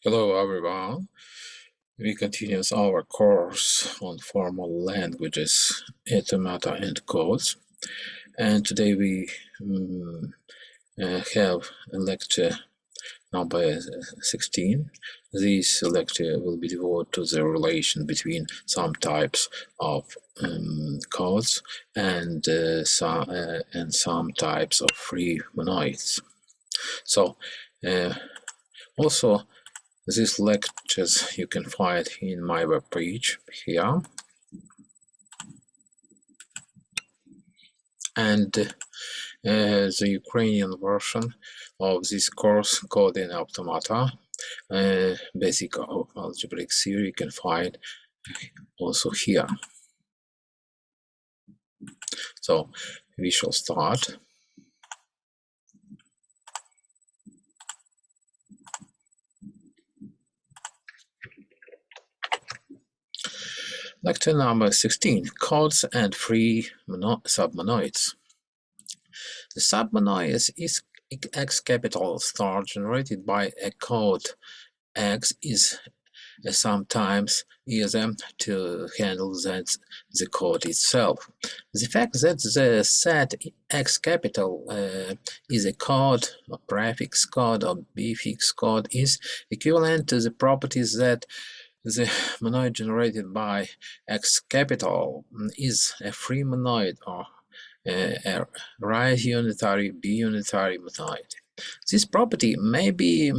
Hello everyone, we continue our course on formal languages, automata and codes, and today we have a lecture number 16. This lecture will be devoted to the relation between some types of codes and some types of free monoids. So also these lectures you can find in my webpage here, and the Ukrainian version of this course, Code and Automata, basic algebraic theory, you can find also here. So we shall start. Lecture number 16, Codes and Free Submonoids. The submonoid is X capital star generated by a code. X is sometimes used to handle the code itself. The fact that the set X capital is a code, a prefix code, or prefix code is equivalent to the properties that the monoid generated by X capital is a free monoid or a right unitary, b-unitary monoid. This property may be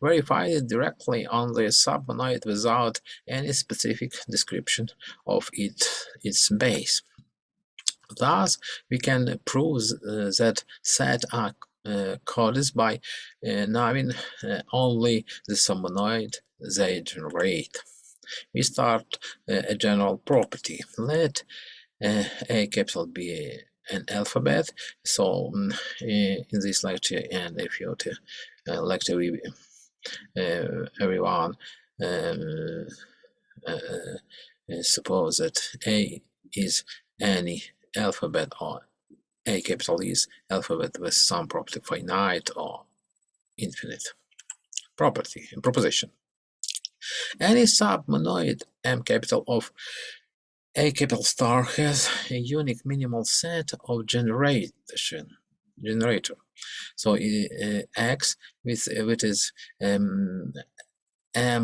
verified directly on the submonoid without any specific description of its base. Thus, we can prove that set are codes by knowing only the submonoid they generate. We start a general property. Let A capital be an alphabet. So in this lecture and a future lecture, we everyone suppose that A is any alphabet, or A capital is alphabet with some property finite or infinite proposition. Any submonoid M capital of A capital star has a unique minimal set of generator. So X which is M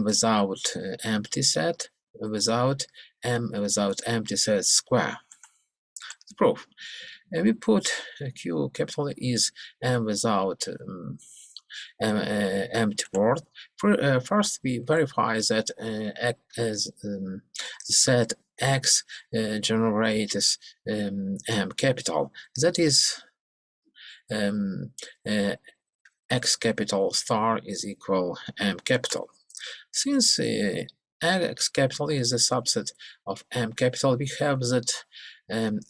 without empty set, without M without empty set square. The proof. We put Q capital is M without empty word. First, we verify that the set X generates M capital. That is, X capital star is equal M capital. Since X capital is a subset of M capital, we have that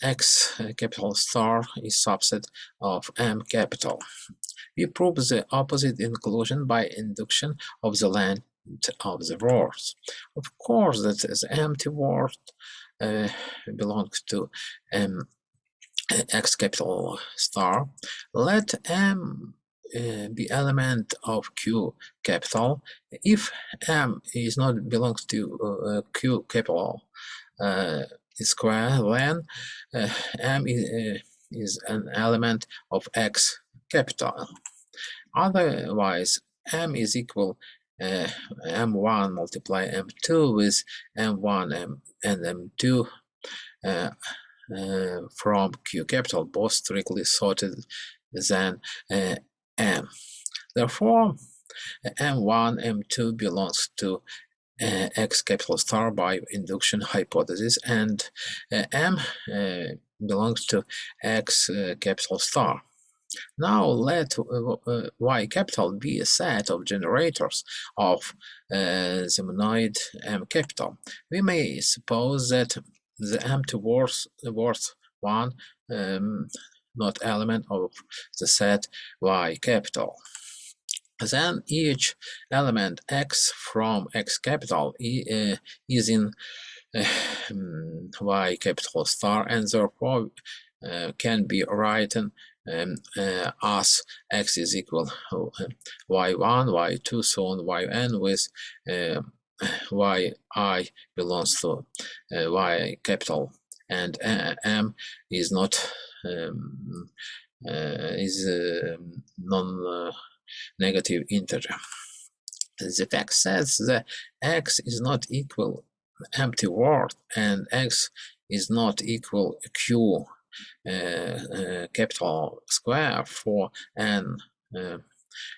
X capital star is subset of M capital. We prove the opposite inclusion by induction of the length of the words. Of course, that the empty word belongs to X capital star. Let M be element of Q capital. If M is not belongs to Q capital square, then M is an element of X capital. Otherwise, M is equal M1 multiply M2 with M1 and M2 from Q capital, both strictly sorted than M. Therefore, M1, M2 belongs to X capital star by induction hypothesis, and M belongs to X capital star. Now let Y capital be a set of generators of the monoid M capital. We may suppose that the empty worth 1 not element of the set Y capital. Then each element X from X capital is in Y capital star, and therefore can be written as x is equal y1, y2, so on, yn, with yi belongs to y capital, and m is not non-negative integer. The fact says that x is not equal empty word and x is not equal q capital square for n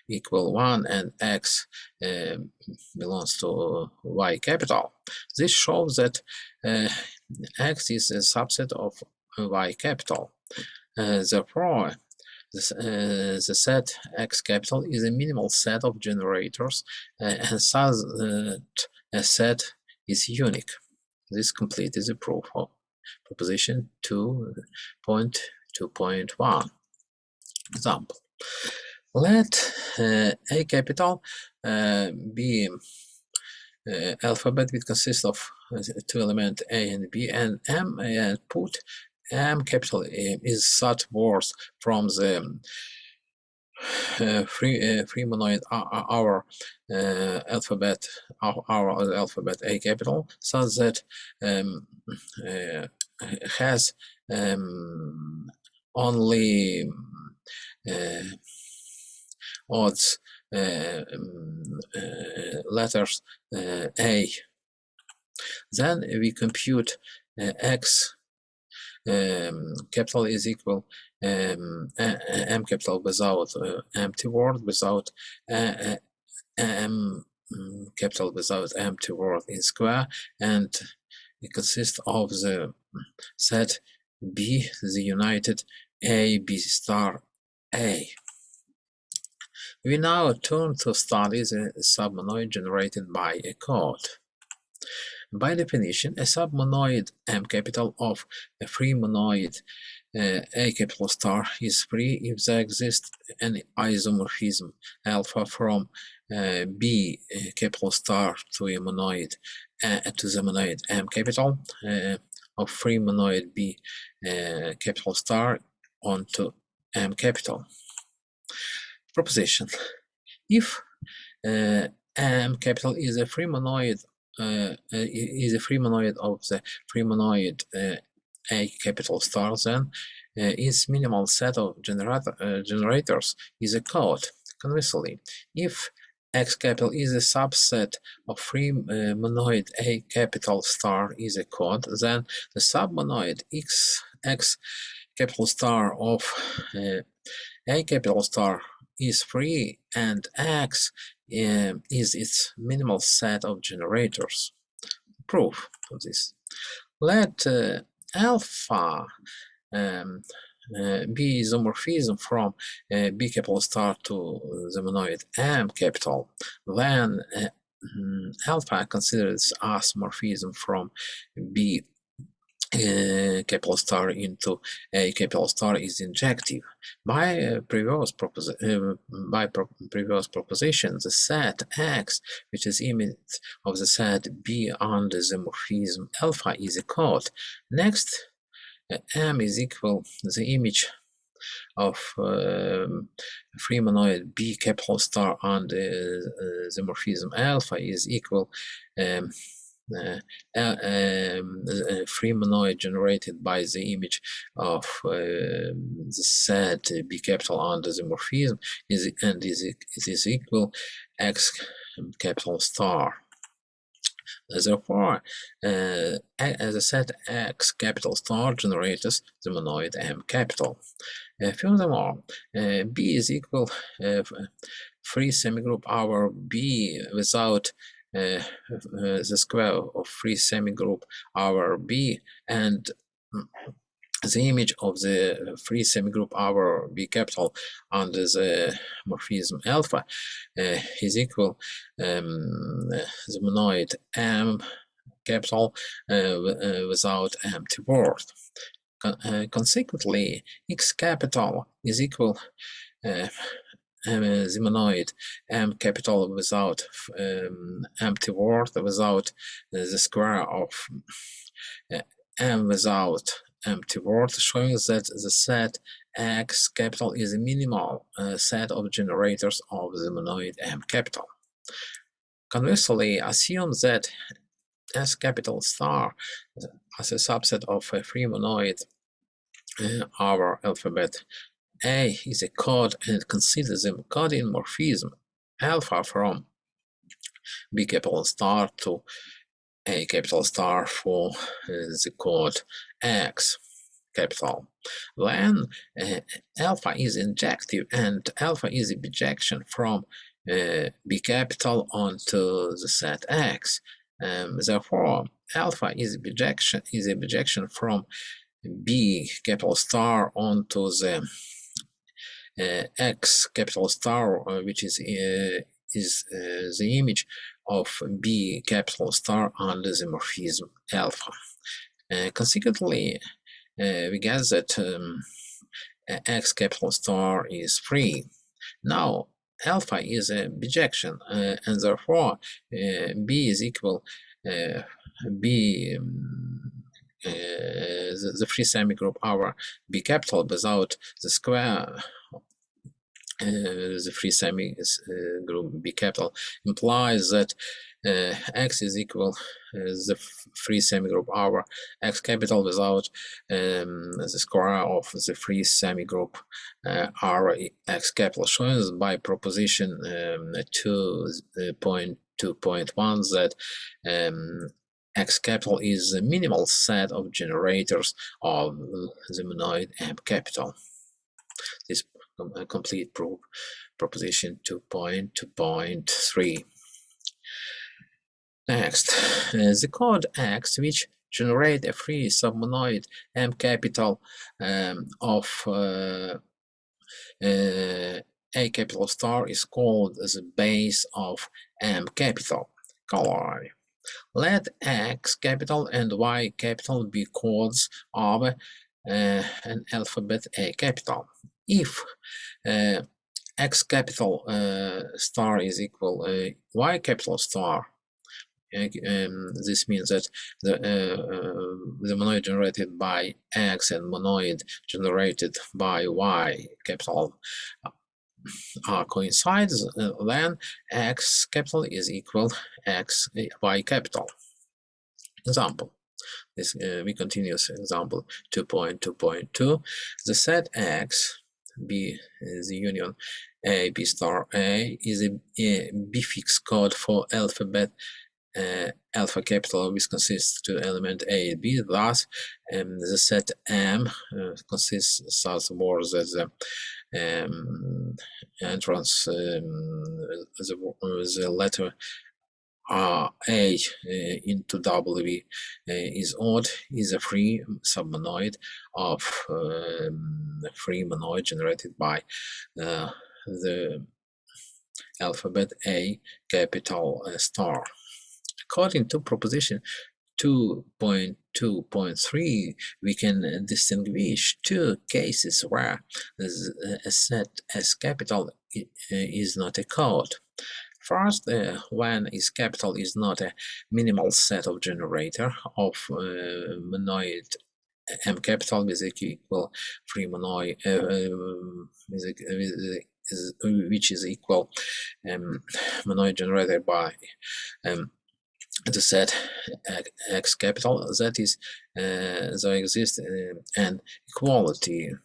equal 1 and x belongs to y capital. This shows that x is a subset of y capital. Therefore, the set x capital is a minimal set of generators, and such a set is unique. This completes the proof of proposition 2.2.1. Example: let a capital be alphabet which consists of two elements a and b, and m, and put m capital is such words from the free monoid our alphabet a capital, such that has only odds letters a. Then we compute x capital is equal m capital without empty word, without m capital without empty word in square, and it consists of the set B, the united A, B star A. We now turn to study the submonoid generated by a code. By definition, a submonoid M capital of a free monoid A capital star is free if there exists an isomorphism alpha from B capital star to a monoid to the monoid M capital of free monoid B capital star onto M capital. Proposition: if M capital is a free monoid of the free monoid A capital star, then its minimal set of generators is a code. Conversely, if X capital is a subset of free monoid A capital star is a code, then the submonoid X capital star of A capital star is free, and X is its minimal set of generators. Proof of this: let alpha be isomorphism from B capital star to the monoid M capital, then alpha considers as morphism from B capital star into A capital star is injective. By previous proposition, the set X, which is image of the set B under the morphism alpha, is a code. Next, M is equal the image of free monoid B capital star under the morphism alpha is equal free monoid generated by the image of the set B capital under the morphism is equal X capital star. Therefore, as a set X capital star generates the monoid M capital. Furthermore, B is equal free semigroup our B without the square of free semigroup our B, and the image of the free semigroup our B capital under the morphism alpha is equal the monoid M capital without empty word. Consequently, X capital is equal the monoid M capital without empty word, without the square of M without empty word, showing that the set X capital is a minimal set of generators of the monoid M capital. Conversely, assume that S capital star as a subset of a free monoid our alphabet A is a code and consider the coding morphism alpha from B capital star to A capital star for the code X capital. When alpha is injective and alpha is a bijection from B capital onto the set X. Therefore, alpha is a bijection from B capital star onto the X capital star, which is the image of B capital star under the morphism alpha. Consequently, we get that X capital star is free. Now, alpha is a bijection, and therefore B is equal B. The free semigroup over B capital without the square. The free semigroup B capital implies that X is equal the free semigroup over X capital without the square of the free semigroup R X capital, shown by proposition 2.2.1 that X capital is the minimal set of generators of the monoid M capital. This complete proof, proposition 2.2.3. Next, the code X, which generate a free submonoid M capital of A capital star, is called the base of M capital. Corollary. Let X capital and Y capital be codes of an alphabet A capital. If X capital star is equal Y capital star, this means that the monoid generated by X and monoid generated by Y capital coincides, then X capital is equal X Y capital. Example. This we continue example 2.2.2. The set X B is the union A B star A is a B-fix code for alphabet alpha capital, which consists to element A and B. Thus, the set M consists such words as the entrance the letter A into W is odd, is a free submonoid of free monoid generated by the alphabet A capital star. According to proposition 2.2.3, we can distinguish two cases where a set S capital is not a code. First, when S capital is not a minimal set of generator of monoid M capital with equal free monoid which is equal monoid generated by the set X capital, that is, there exists an equality.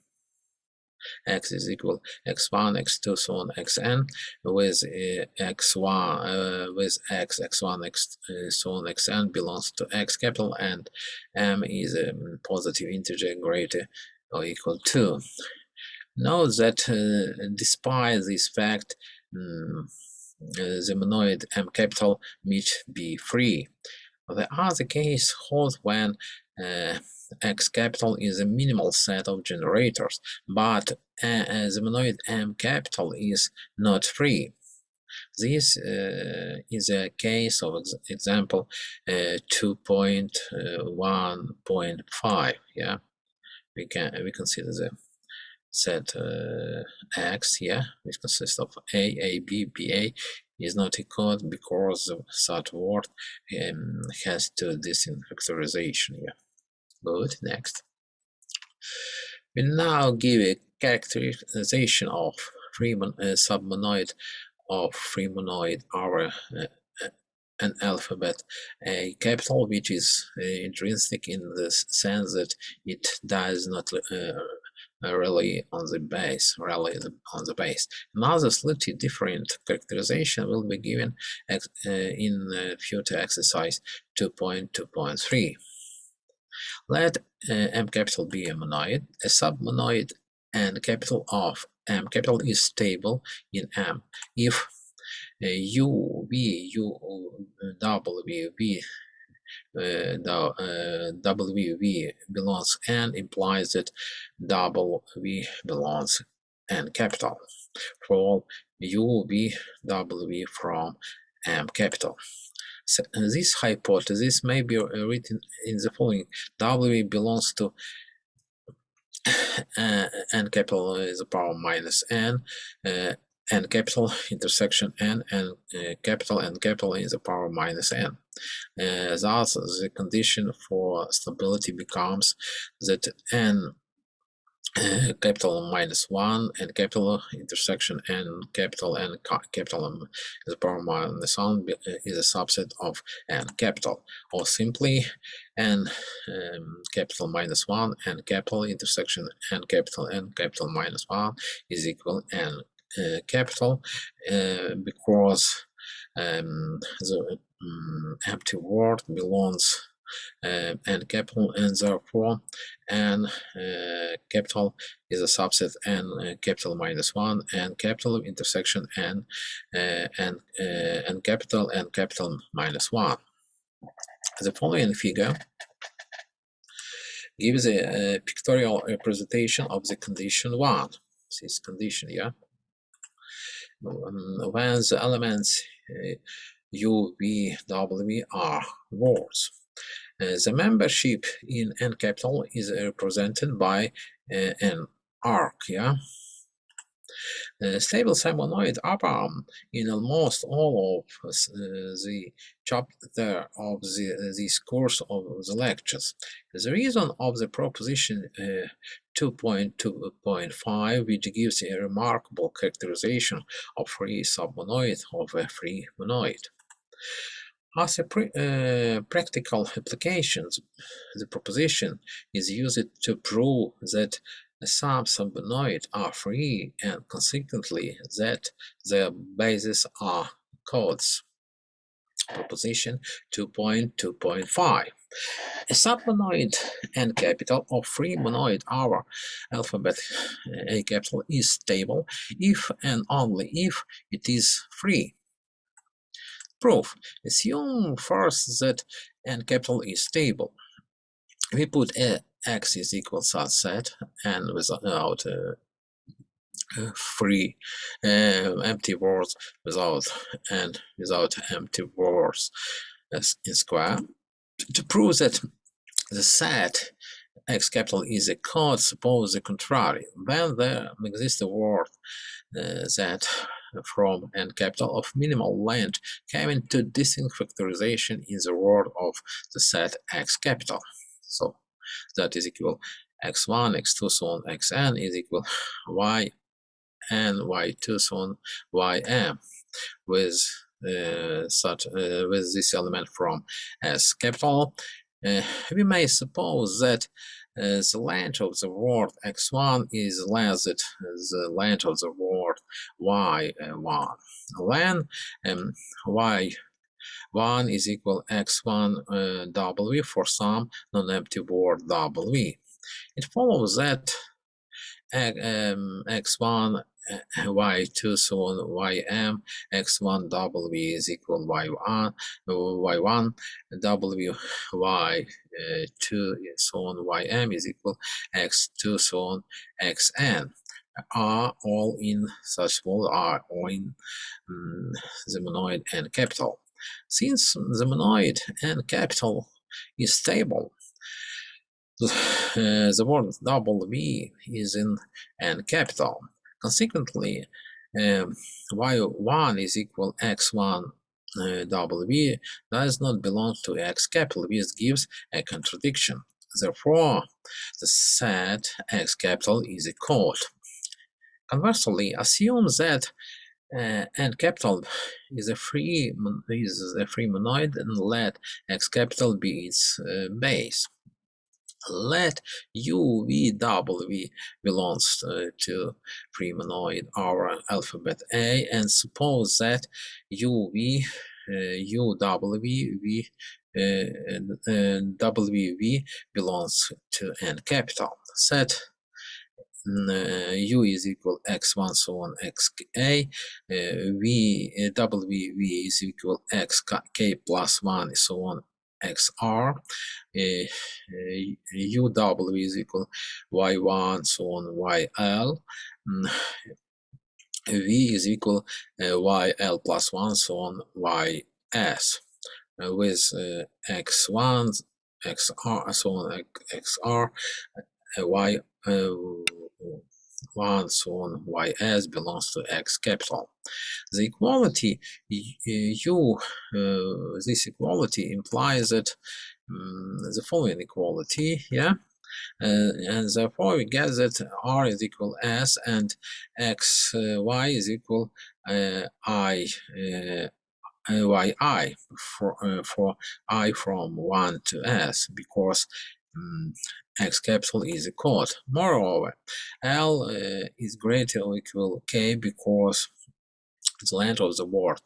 X is equal x1, x2, so on, xn, with x1 with x1, x so on, xn belongs to X capital, and m is a positive integer greater or equal to. Note that despite this fact, the monoid M capital might be free. The other case holds when X capital is a minimal set of generators, but the monoid M capital is not free. This is a case of example 2.1.5. Yeah, we consider the set X here, which consists of A, B, BA, is not a code because such word has two distinct factorization here. Good, next. We now give a characterization of submonoid of monoid our an alphabet, a capital which is intrinsic in the sense that it does not rely on the base, Another slightly different characterization will be given in future exercise 2.2.3. Let M capital be a monoid. A submonoid and capital of M capital is stable in M if U, V, U, W, V, W, V belongs N implies that W, V belongs N capital for all U, V, W, V from M capital. So, this hypothesis may be written in the following: W belongs to N capital is the power minus N, N capital intersection N, and capital N capital is the power minus N. Thus, the condition for stability becomes that N capital minus 1 and capital intersection N capital is the power minus 1 is a subset of N capital, or simply N capital minus 1 and capital intersection N capital minus 1 is equal N capital, because the empty word belongs N capital, and therefore N capital is a subset N capital minus 1 and capital intersection N capital minus 1. The following figure gives a pictorial representation of the condition 1. This condition, when the elements U, V, W are words. The membership in N capital is represented by an arc, Stable submonoid are in almost all of the chapter of this course of the lectures. The reason of the proposition 2.2.5, which gives a remarkable characterization of free submonoid of a free monoid. As a practical application, the proposition is used to prove that some submonoids are free and consequently that their bases are codes. Proposition 2.2.5. A submonoid N capital of free monoid our alphabet A capital is stable if and only if it is free. Proof. Assume first that N capital is stable. We put X is equal subset and without free empty words without empty words in square. To prove that the set X capital is a code, suppose the contrary. When there exists a word that from N capital of minimal length came into distinct factorization in the word of the set X capital. So that is equal x1, x2, so on, xn is equal yn, y2, so on, ym, with this element from S capital. We may suppose that the length of the word x1 is less than the length of the word y1. When y1 is equal x1 w for some non-empty word w. It follows that x1 y2 so on ym x1 w is equal y1 w y2 so on ym is equal x2 so on xn are all in such world are all in the monoid N capital. Since the monoid N capital is stable, the word W is in N capital. Consequently, y1 is equal x1 W does not belong to X capital. This gives a contradiction. therefore, the set X capital is a code. Conversely, assume that N capital is a free monoid and let X capital be its base. Let U, V, W belongs to free monoid our alphabet A, and suppose that U, V, U, W, V, W, V belongs to N capital. Set U is equal x1 so on xk, W is equal xk plus 1 so on xr, uw is equal y1 so on yl, v is equal yl plus 1 so on ys, with x1 xr so on xr, y 1 so on ys belongs to X capital. The equality this equality implies that the following equality, and therefore we get that r is equal s and x y is equal I yi for I from 1 to s, because X capital is a code. Moreover, L is greater or equal K because the length of the word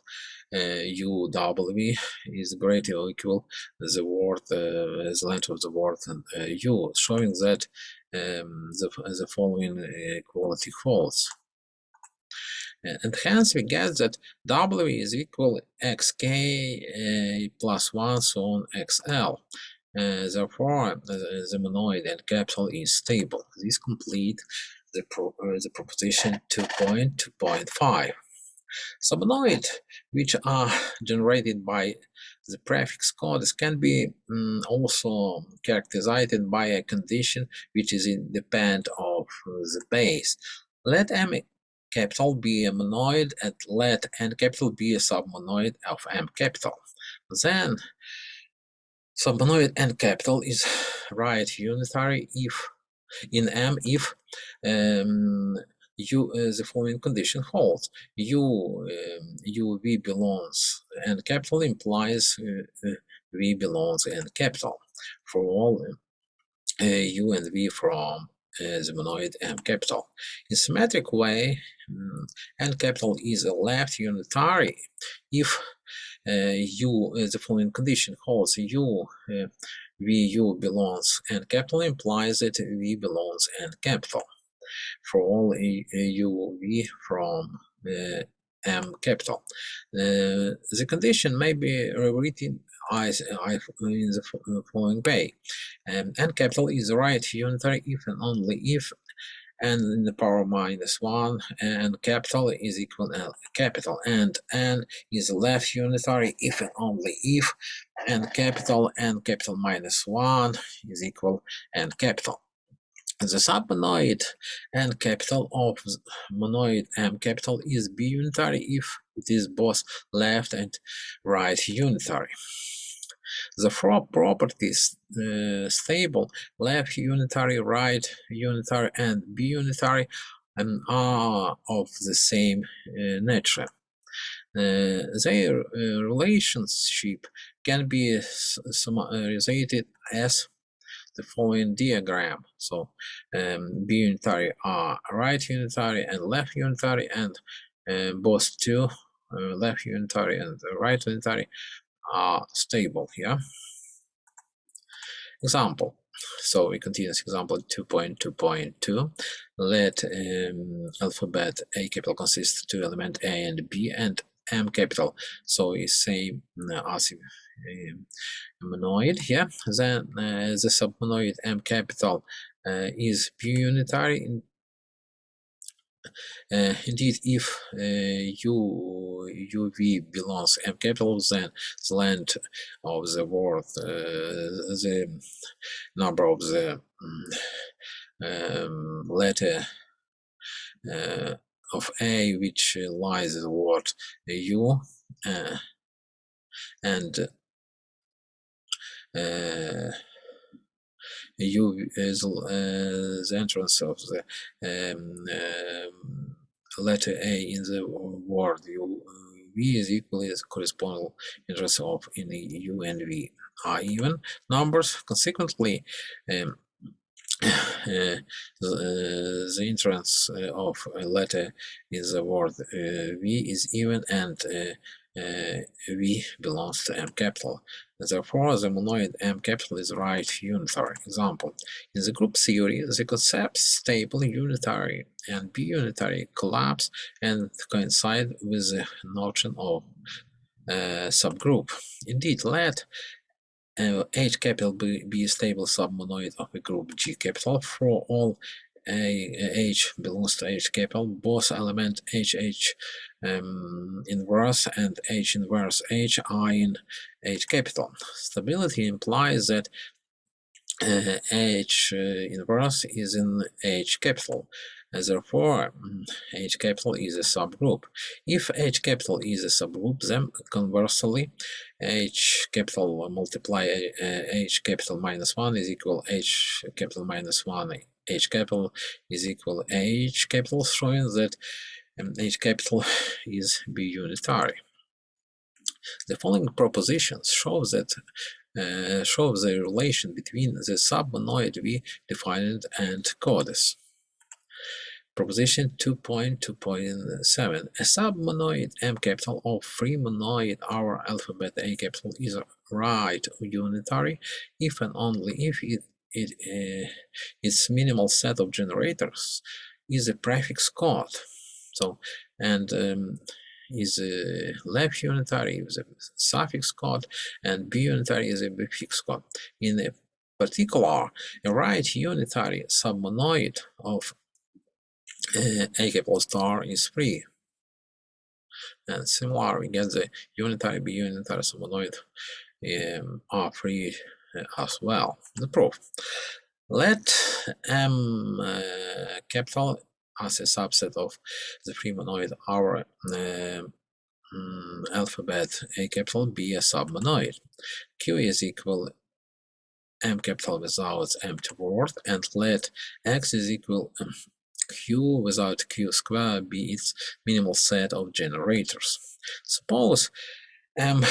UW is greater or equal the word the length of the word U, showing that the following equality holds. And hence we get that W is equal xk plus 1 so on xl. Therefore, the monoid and capital is stable. This completes the proposition 2.2.5. Submonoids, which are generated by the prefix codes, can be also characterized by a condition which is independent of the base. Let M capital be a monoid and let N capital be a submonoid of M capital. Then submonoid N capital is right unitary if in M if the following condition holds: V belongs N capital implies V belongs N capital for all U and V from the monoid M capital. In symmetric way, N capital is a left unitary if the following condition holds: VU belongs N capital implies that V belongs N capital for all U, V from M capital. The condition may be rewritten as in the following way: N capital is right unitary if and only if n in the power minus 1 and capital is equal to L capital, and n is left unitary if and only if n capital minus 1 is equal n capital. The submonoid N capital of monoid M capital is B unitary if it is both left and right unitary. The four properties stable, left unitary, right unitary, and B unitary are of the same nature. Their relationship can be summarized as the following diagram. So B unitary are right unitary and left unitary, and both two left unitary and right unitary are stable here. Example. So we continue this example 2.2.2. Let alphabet A capital consists of two elements A and B and M capital. So it's same as monoid here. Then the submonoid M capital is B unitary. Indeed, if UV belongs M capital, then the length of the word, the number of the letter of A which lies in the word U, and U is the entrance of the letter A in the word U. V is equally the corresponding entrance of in the U and V are even numbers. Consequently, the entrance of a letter in the word V is even, and V belongs to M capital. Therefore, the monoid M capital is right unitary. Example: in the group theory, the concepts stable, unitary, and B-unitary collapse and coincide with the notion of subgroup. Indeed, let H capital be a stable submonoid of a group G capital for all H belongs to H capital. Both element H inverse and H inverse H are in H capital. Stability implies that H inverse is in H capital. Therefore, H capital is a subgroup. If H capital is a subgroup, then conversely, H capital multiply H capital minus 1 is equal H capital minus 1. H capital is equal H capital, showing that H capital is B unitary. The following propositions show that the relation between the submonoid we defined and codes. Proposition 2.2.7. A submonoid M capital of free monoid our alphabet A capital is right unitary if and only if its minimal set of generators is a prefix code. So, and is a left unitary is a suffix code, and B unitary is a prefix code. In a particular, a right unitary submonoid of A capital star is free. And similar, we get the unitary B unitary submonoid are free as well. The proof. Let M capital as a subset of the free monoid our alphabet A capital be a submonoid. Q is equal M capital without empty word, and let X is equal Q without Q square be its minimal set of generators. Suppose M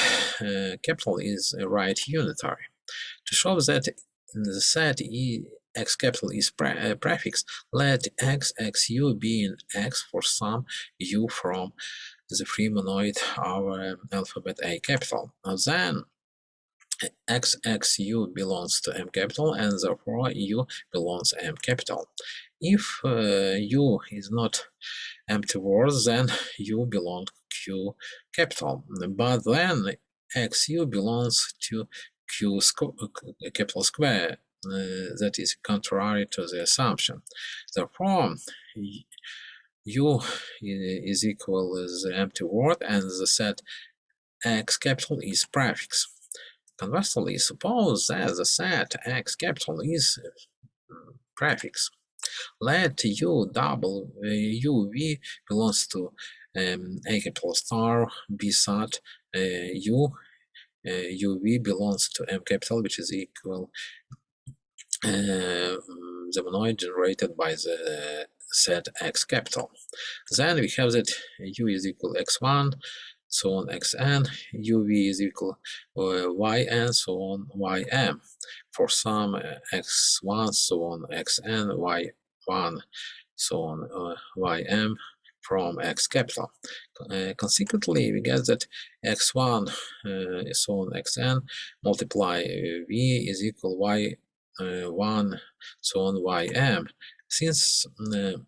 capital is a right unitary. To show that in the set X capital is prefix, let X XU be in X for some U from the free monoid our alphabet A capital. Now then XXU belongs to M capital, and therefore U belongs to M capital. If U is not empty word, then U belongs to Q capital. But then XU belongs to Q capital square. That is contrary to the assumption. Therefore, U is equal to the empty word, and the set X capital is prefix. Conversely, suppose that the set X capital is prefix. Let U double UV belongs to A capital star be such UV belongs to M capital, which is equal the monoid generated by the set X capital. Then we have that U is equal x1, so on xn, uv is equal yn, so on ym, for some x1, so on xn, y1, so on ym from X capital. Consequently, we get that x1, so on xn, multiply v is equal y1, so on ym. Since the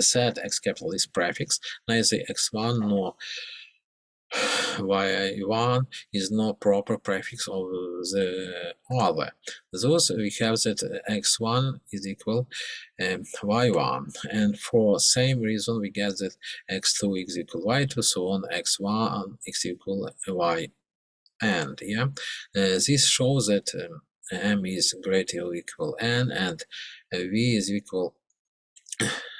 set X capital is prefix, neither x1 nor y1 is no proper prefix of the other. Thus, we have that x1 is equal y1, and for same reason we get that x2 is equal y2, so on x1 is equal y, and this shows that m is greater or equal n, and v is equal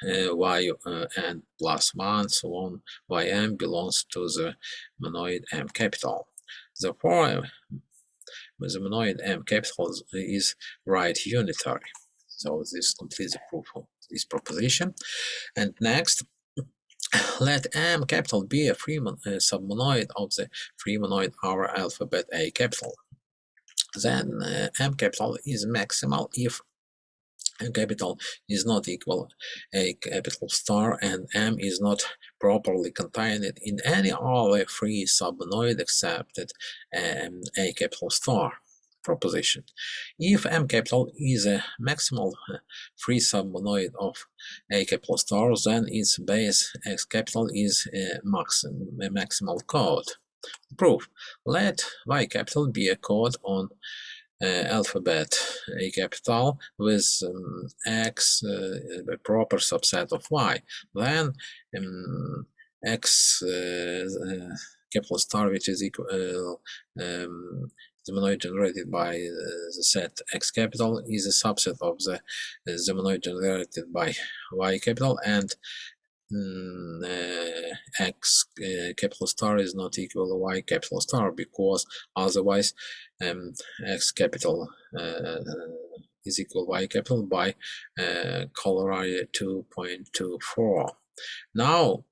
y n plus 1, so on ym belongs to the monoid M capital. Therefore, the monoid M capital is right unitary. So this completes the proof of this proposition. And next, let M capital be a free submonoid of the free monoid our alphabet A capital. Then M capital is maximal if M capital is not equal A capital star and M is not properly contained in any other free submonoid except A capital star. Proposition. If M capital is a maximal free submonoid of A capital star, then its base X capital is a maximal code. Proof. Let Y capital be a code on alphabet A capital with X a proper subset of Y. Then X capital star, which is equal the monoid generated by the set X capital, is a subset of the monoid generated by Y capital, and X capital star is not equal to Y capital star, because otherwise X capital is equal to Y capital by corollary 2.24. Now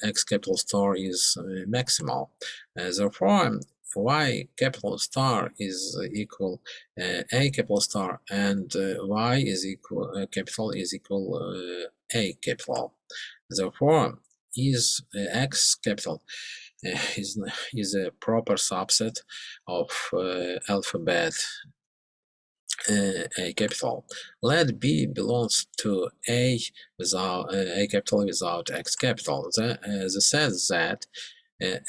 X capital star is maximal. Therefore, Y capital star is equal A capital star, and Y is equal capital is equal A capital. Therefore, is X capital is a proper subset of alphabet A capital. Let B belongs to A without A capital without X capital. The set that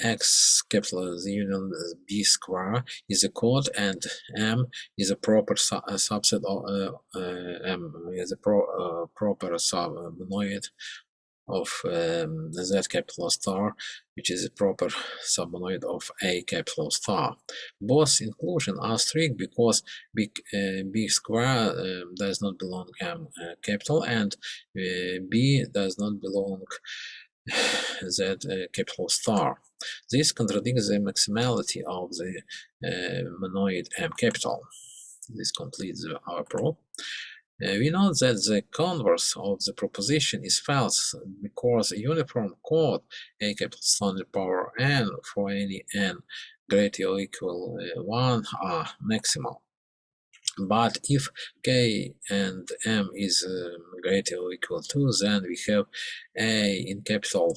X capital the union B square is a code, and M is a proper subset of M is a proper submonoid of Z capital star, which is a proper submonoid of A capital star. Both inclusion are strict because B square does not belong M capital, and B does not belong Z capital star. This contradicts the maximality of the monoid M capital. This completes our proof. We know that the converse of the proposition is false because a uniform code A capital star to the power n for any n greater or equal 1 are maximal. But if K and M is greater or equal to, then we have A in capital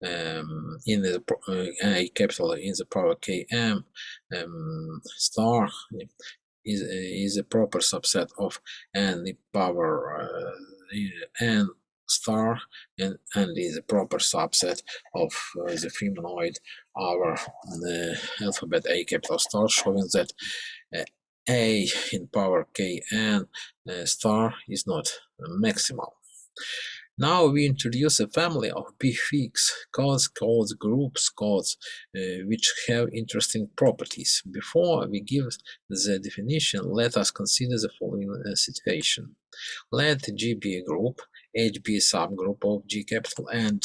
in the A capital in the power Km star is a proper subset of n in power n star, and is a proper subset of the free monoid our alphabet A capital star, showing that A in power Kn star is not maximal. Now we introduce a family of prefix codes called groups codes, which have interesting properties. Before we give the definition, let us consider the following situation. Let G be a group, H be a subgroup of G capital, and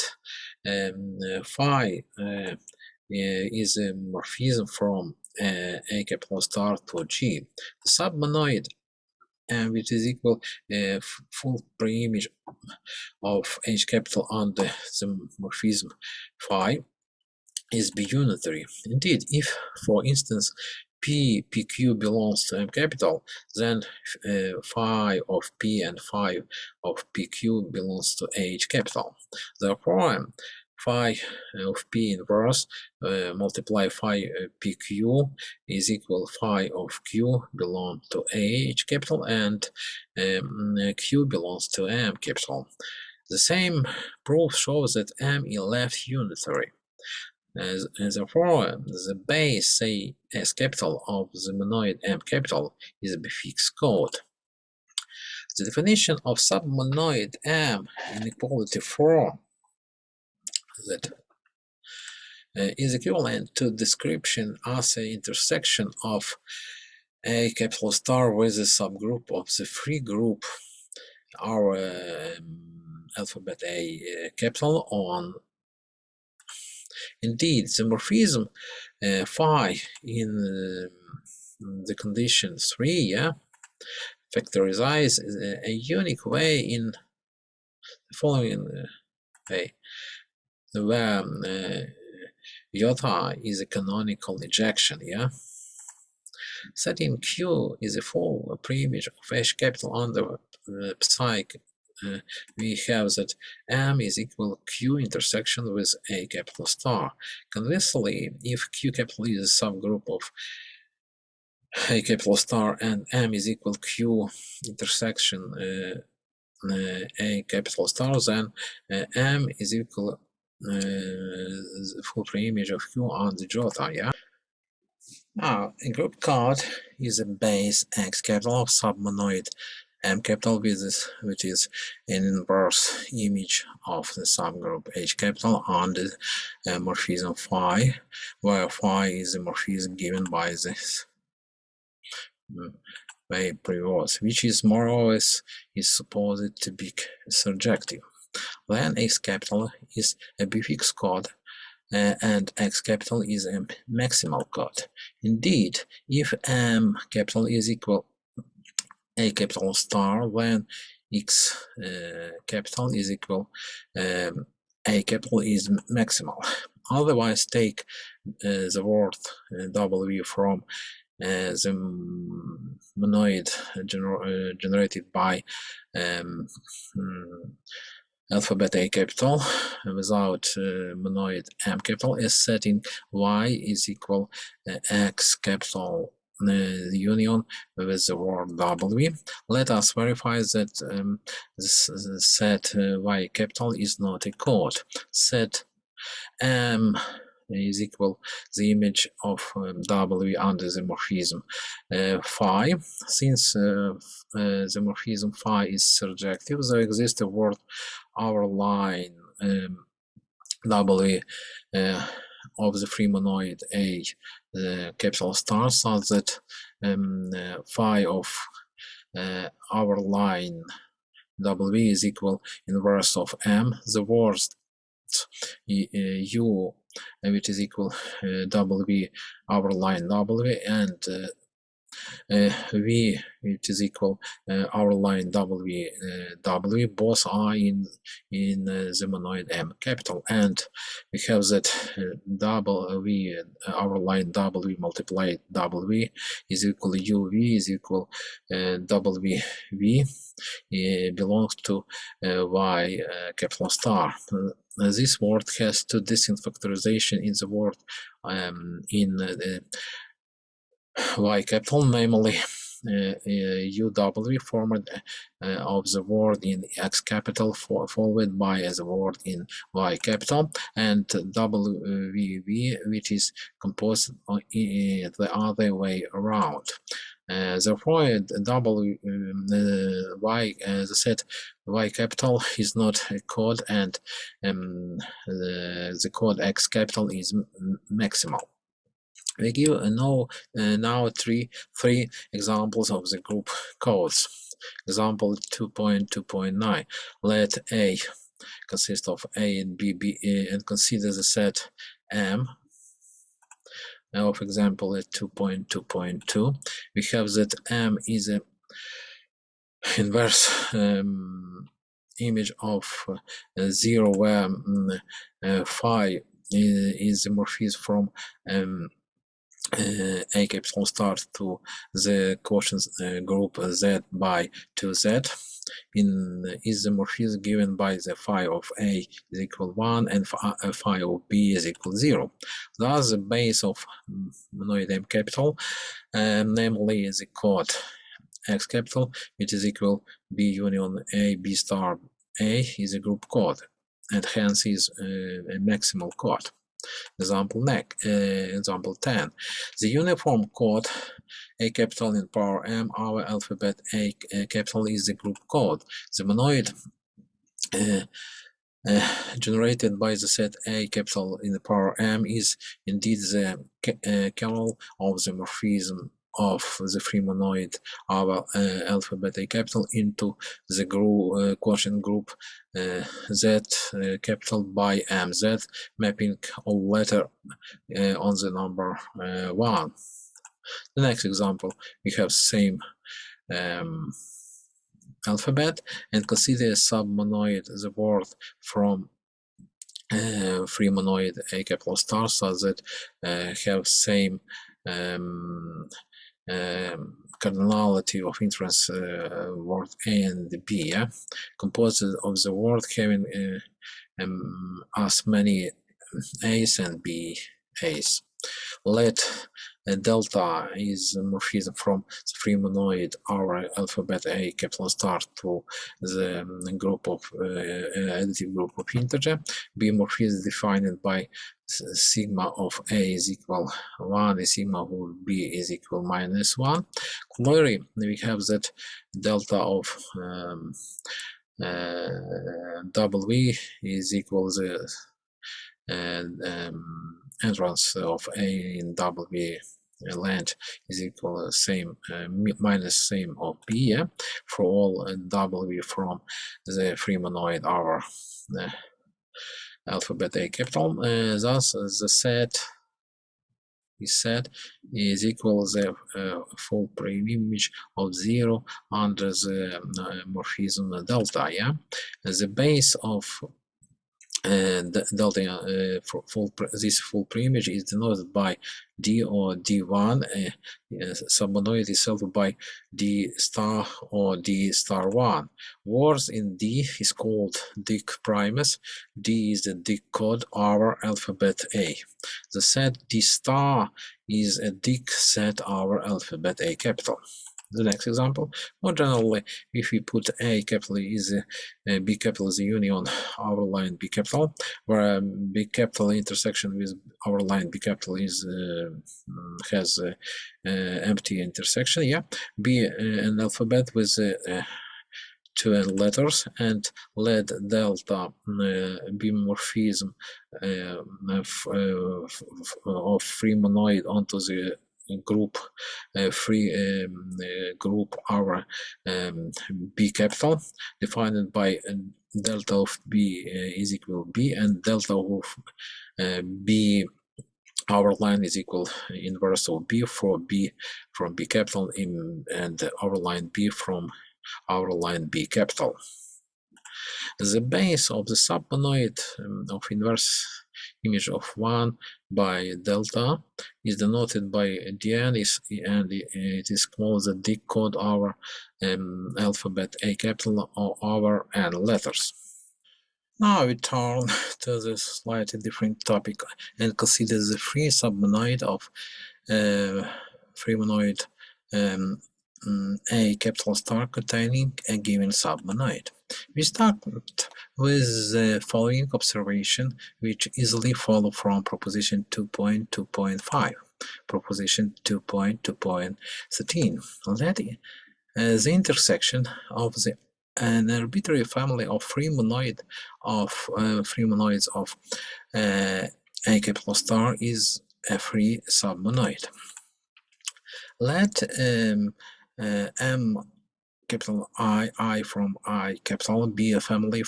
phi is a morphism from A capital star to G. The submonoid which is equal full preimage of H capital under the morphism phi is B unitary. Indeed, if, for instance, PQ belongs to M capital, then phi of P and phi of PQ belongs to H capital. Therefore, phi of P inverse multiply phi PQ is equal phi of Q belong to H capital, and Q belongs to M capital. The same proof shows that M is left unitary. Therefore, the base, say, S capital of the monoid M capital is a prefix code. The definition of submonoid M in equality form that is equivalent to description as an intersection of A capital star with a subgroup of the free group our alphabet A capital on Indeed, the morphism phi in the condition 3, yeah, factorizes a unique way in the following way, where iota is a canonical ejection, yeah. Setting Q is a full preimage of H capital under psi. We have that M is equal Q intersection with A capital star. Conversely, if Q capital is a subgroup of A capital star and M is equal Q intersection A capital star, then M is equal full preimage of Q on the jota, yeah? Now, a group code is a base X capital of submonoid M capital, which is an inverse image of the subgroup H capital on the morphism phi, where phi is the morphism given by this way previous, which is more or less is supposed to be surjective. Then X capital is a prefix code and X capital is a maximal code. Indeed, if M capital is equal A capital star, then X capital is equal A capital is maximal. Otherwise, take the word W from the monoid generated by alphabet A capital without monoid M capital as setting Y is equal X capital union with the word W. Let us verify that this set Y capital is not a code. Set M is equal the image of W under the morphism phi. Since the morphism phi is surjective, there exists a word our line W of the free monoid A capital star, such that phi of our line W is equal inverse of M. The word U, which is equal W our line W, and V, which is equal our line W W, both are in the monoid M capital, and we have that W our line W multiplied W is equal UV is equal WV belongs to Y capital star. This word has two distinct factorization in the word in Y capital, namely UW format of the word in X capital followed by the word in Y capital, and WVV, which is composed the other way around. Therefore, the set Y capital is not a code, and the code X capital is maximal. We give now three examples of the group codes. Example 2.2.9. Let A consist of A and B, and consider the set M. Now, for example, at 2.2.2, we have that M is a inverse image of 0, where phi is the morphism from A capital start to the quotient group Z by 2Z is the morphism given by the phi of A is equal 1 and phi of B is equal 0. Thus, the base of monoid M capital, namely the code X capital, which is equal B union A, B star A, is a group code, and hence is a maximal code. Example 10. The uniform code A capital in power M, our alphabet A capital, is the group code. The monoid generated by the set A capital in the power M is indeed the kernel of the morphism of the free monoid our alphabet A capital into the group quotient group Z capital by MZ, mapping all letter on the number 1. The next example, we have same alphabet, and consider a submonoid the word from free monoid A capital star, so that have same cardinality of inference word A and B, yeah? Composed of the word having as many A's and B A's. Let delta is a morphism from the free monoid our alphabet A capital star to the group of additive group of integer. B morphism defined by sigma of A is equal 1 and sigma of B is equal -1. Clearly, we have that delta of W is equal the entrance of A in W length is equal same minus same of B, yeah, for all W from the free monoid our alphabet A capital. Thus the set is equal the full preimage of 0 under the morphism delta, yeah. The base of delta this full preimage is denoted by D or D1, submonoid itself by D star or D star 1. Words in D is called dic primus. D is the dic code our alphabet A. The set D star is a dic set our alphabet A capital. The next example, more generally, if we put A capital is B capital is the union our line B capital, where B capital intersection with our line B capital is has empty intersection, yeah. B an alphabet with 2 letters, and let delta be morphism of free monoid onto the group group our B capital, defined by delta of B is equal B, and delta of B our line is equal inverse of B for B from B capital and our line B from our line B capital. The base of the submonoid of inverse image of 1 by delta is denoted by dn, and it is called the dic code our alphabet A capital or our n letters. Now we turn to the slightly different topic and consider the free submonoid of free monoid A capital star containing a given submonoid. We start with the following observation, which easily follow from proposition 2.2.5, proposition 2.2.13. That the intersection of an arbitrary family of free monoids of A capital star is a free submonoid. Let M capital I from I capital be a family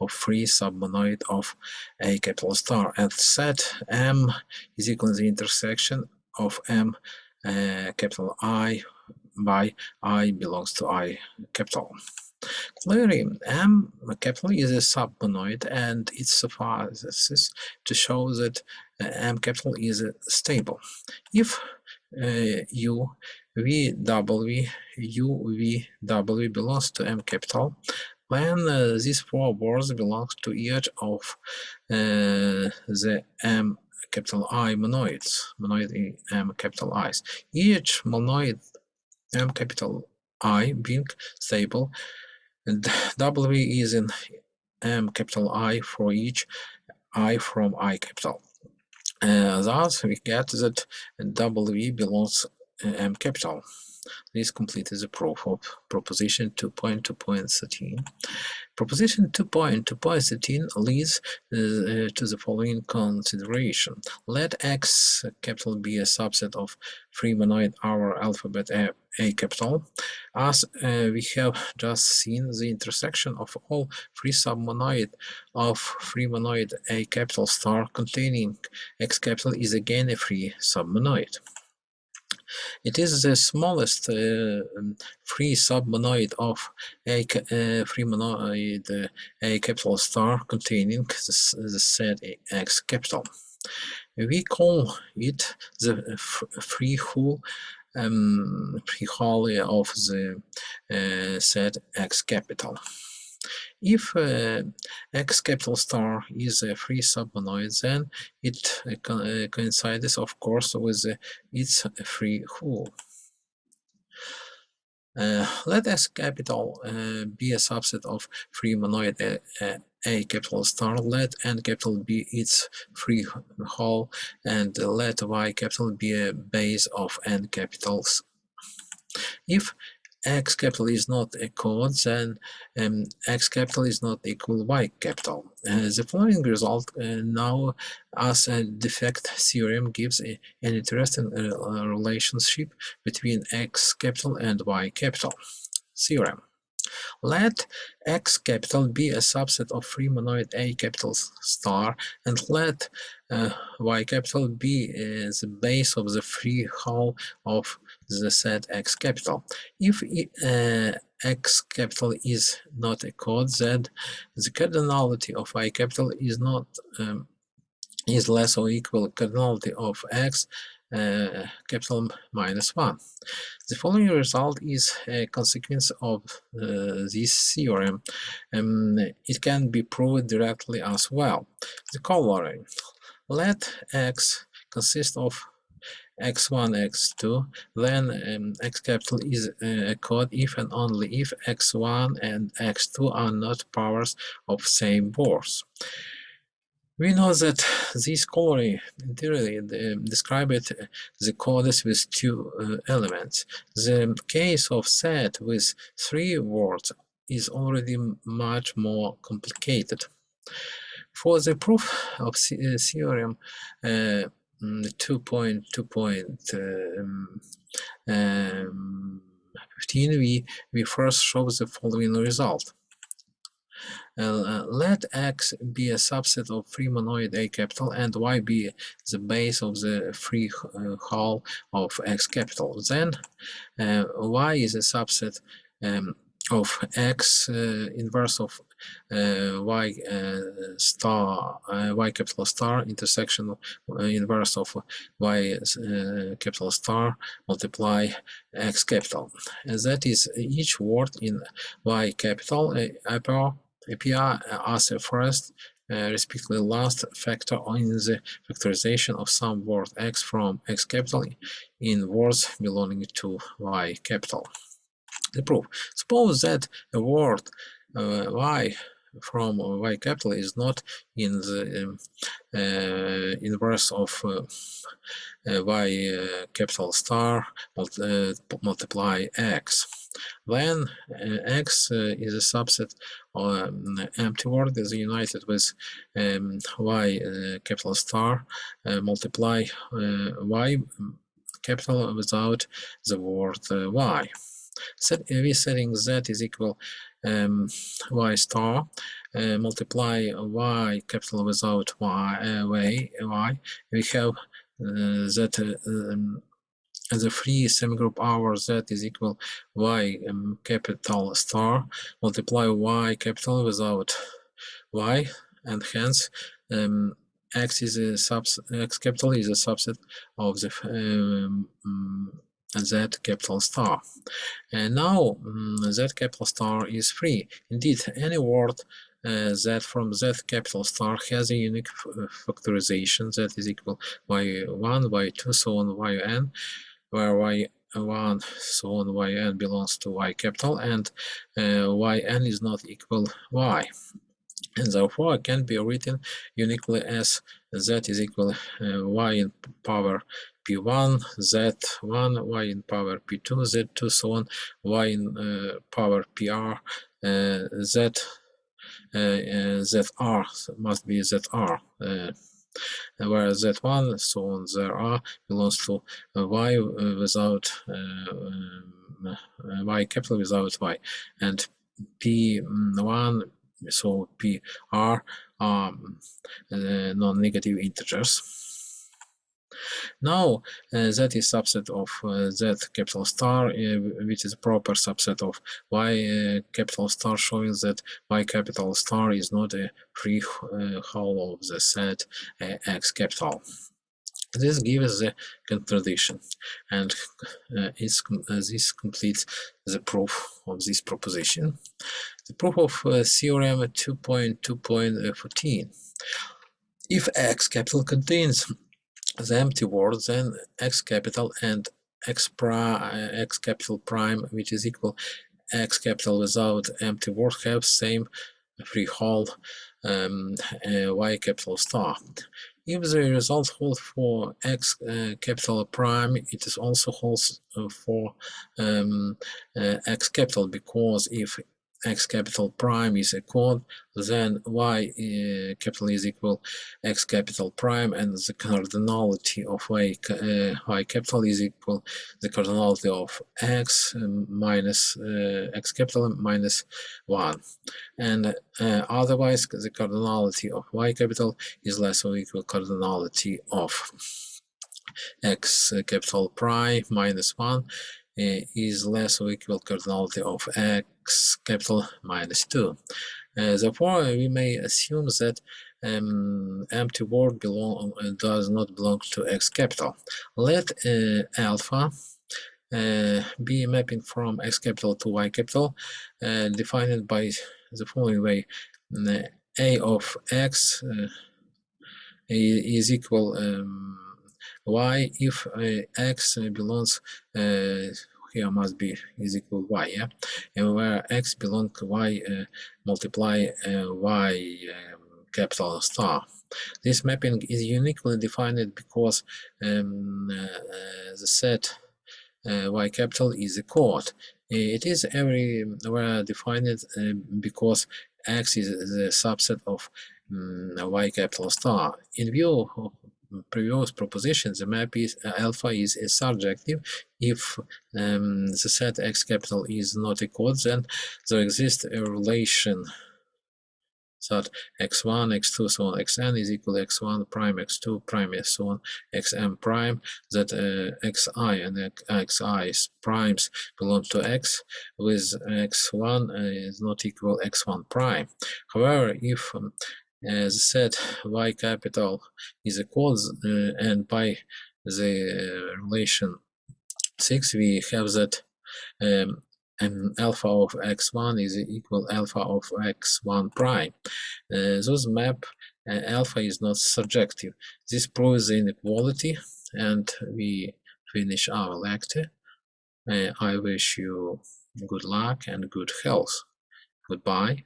of free submonoid of A capital star, and set M is equal to the intersection of M capital I by I belongs to I capital. Clearly, M capital is a submonoid, and it suffices to show that M capital is stable. If U V belongs to M capital, then these four words belong to each of the M capital I monoid M capital I's. Each monoid M capital I being stable, and W is in M capital I for each I from I capital. Thus we get that W belongs M capital. This completes the proof of proposition 2.2.13. Proposition 2.2.13 leads to the following consideration. Let X capital be a subset of three monoid our alphabet A capital. As we have just seen, the intersection of all three submonoid of three monoid A capital star containing X capital is again a free submonoid. It is the smallest free submonoid of a free monoid A capital star containing the set X capital. We call it the free hull of the set X capital. If X capital star is a free submonoid, then it coincides, of course, with its free hull. Let X capital be a subset of free monoid A capital star, let N capital be its free hull, and let Y capital be a base of N capitals. If X capital is not a code, then X capital is not equal Y capital. The following result now as a defect theorem gives an interesting relationship between X capital and Y capital. Theorem. Let X capital be a subset of free monoid A capital star, and let Y capital be the base of the free hull of the set X capital. If X capital is not a code, then the cardinality of Y capital is not is less or equal cardinality of X capital minus 1. The following result is a consequence of this theorem. It can be proved directly as well. The corollary. Let X consist of x1, x2, then X capital is a code if and only if x1 and x2 are not powers of same words. We know that this corollary entirely describes the codes with two elements. The case of set with three words is already much more complicated. For the proof of theorem 2.2.15, we first show the following result. Let X be a subset of free monoid A capital and Y be the base of the free hull of X capital. Then Y is a subset of X inverse of Y star, Y capital star intersection inverse of Y capital star multiply X capital. That is, each word in Y capital appear as a first, respectively last factor in the factorization of some word X from X capital in words belonging to Y capital. The proof. Suppose that a word Y from Y capital is not in the inverse of Y capital star multiply X. Then X is a subset of empty word is united with Y capital star multiply Y capital without the word Y. We setting Z is equal Y star multiply Y capital without Y. We have that the free semigroup hour Z is equal Y capital star multiply Y capital without Y, and hence X is a X capital is a subset of the Z capital star. And now Z capital star is free. Indeed, any word Z from Z capital star has a unique factorization Z is equal Y1, Y2, so on, Yn, where Y1, so on, Yn belongs to Y capital, and Yn is not equal Y. and therefore it can be written uniquely as z is equal y in power p1, z1, y in power p2, z2, so on, y in power pr, z zr must be zr, where z1, so on, zr belongs to y without y capital without y, and p1, so pr are non-negative integers. Now z is subset of z capital star, which is a proper subset of y capital star, showing that y capital star is not a free whole of the set x capital. This gives the contradiction, and this completes the proof of this proposition. The proof of theorem 2.2.14. If x capital contains the empty word, then x capital and x capital prime, which is equal x capital without empty word, have same free whole y capital star. If the result holds for x capital prime, it is also holds for x capital, because if x capital prime is a code, then y capital is equal x capital prime, and the cardinality of y capital is equal the cardinality of x minus x capital minus 1, and otherwise the cardinality of y capital is less or equal cardinality of x capital prime minus 1 is less or equal cardinality of x capital minus 2. Therefore, we may assume that empty word does not belong to x capital. Let alpha be a mapping from x capital to y capital, defined by the following way: a of x is equal y if x belongs here must be is equal y, yeah, and where x belongs y multiply y capital star. This mapping is uniquely defined because the set y capital is a code. It is everywhere defined because x is the subset of y capital star. In view of previous propositions, the map is alpha is surjective. If the set x capital is not a code, then there exists a relation that x1, x2, so on, xn is equal to x1 prime, x2 prime, so on, xm prime, that xi and xi primes belong to x, with x1 is not equal x1 prime. However, if the set y capital is a code, and by the relation 6 we have that alpha of x1 is equal alpha of x1 prime. Those map alpha is not surjective. This proves the inequality, and we finish our lecture. I wish you good luck and good health. Goodbye.